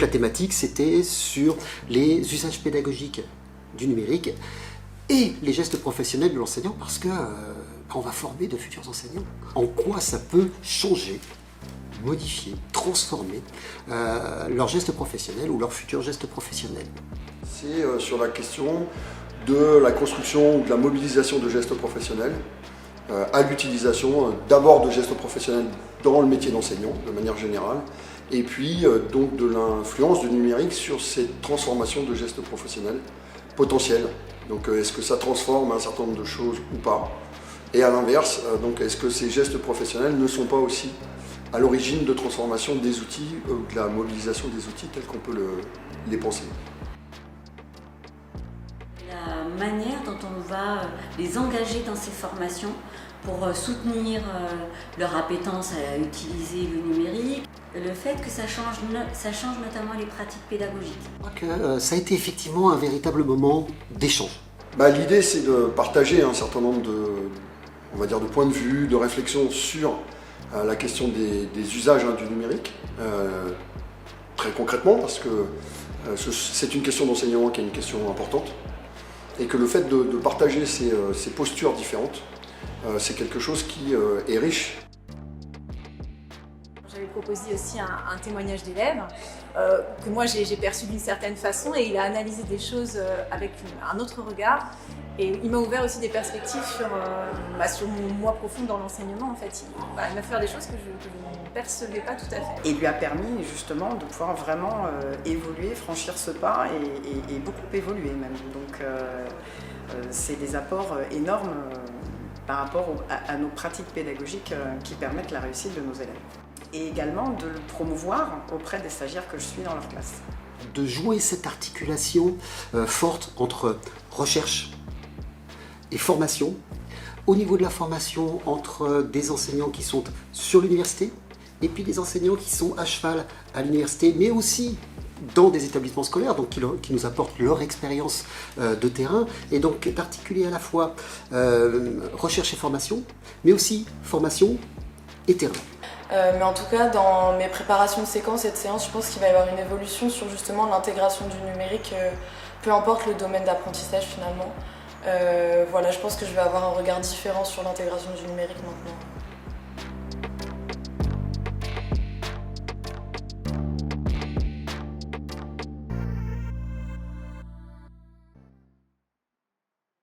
La thématique, c'était sur les usages pédagogiques du numérique et les gestes professionnels de l'enseignant, parce que on va former de futurs enseignants. En quoi ça peut changer, modifier, transformer leurs gestes professionnels ou leurs futurs gestes professionnels. C'est sur la question de la construction ou de la mobilisation de gestes professionnels à l'utilisation d'abord de gestes professionnels dans le métier d'enseignant de manière générale, et puis donc de l'influence du numérique sur cette transformation de gestes professionnels potentiels. Donc est-ce que ça transforme un certain nombre de choses ou pas? Et à l'inverse, donc est-ce que ces gestes professionnels ne sont pas aussi à l'origine de transformation des outils ou de la mobilisation des outils tels qu'on peut les penser? La manière dont on va les engager dans ces formations pour soutenir leur appétence à utiliser le numérique, le fait que ça change notamment les pratiques pédagogiques. Ça a été effectivement un véritable moment d'échange. L'idée, c'est de partager un certain nombre de points de vue, de réflexions sur la question des usages du numérique, très concrètement, parce que c'est une question d'enseignement qui est une question importante, et que le fait de partager ces postures différentes, c'est quelque chose qui est riche. J'avais proposé aussi un témoignage d'élève que moi j'ai perçu d'une certaine façon, et il a analysé des choses avec un autre regard, et il m'a ouvert aussi des perspectives sur mon moi profond dans l'enseignement. En fait, il m'a fait des choses que je ne percevais pas tout à fait. Et lui a permis justement de pouvoir vraiment évoluer, franchir ce pas et beaucoup évoluer même. Donc c'est des apports énormes par rapport à nos pratiques pédagogiques qui permettent la réussite de nos élèves. Et également de le promouvoir auprès des stagiaires que je suis dans leur classe. De jouer cette articulation forte entre recherche et formation, au niveau de la formation entre des enseignants qui sont sur l'université et puis des enseignants qui sont à cheval à l'université, mais aussi dans des établissements scolaires, donc qui nous apportent leur expérience de terrain, et donc d'articuler à la fois recherche et formation, mais aussi formation et terrain. Mais en tout cas, dans mes préparations de séquences et de séances, je pense qu'il va y avoir une évolution sur justement l'intégration du numérique, peu importe le domaine d'apprentissage finalement. Voilà, je pense que je vais avoir un regard différent sur l'intégration du numérique maintenant.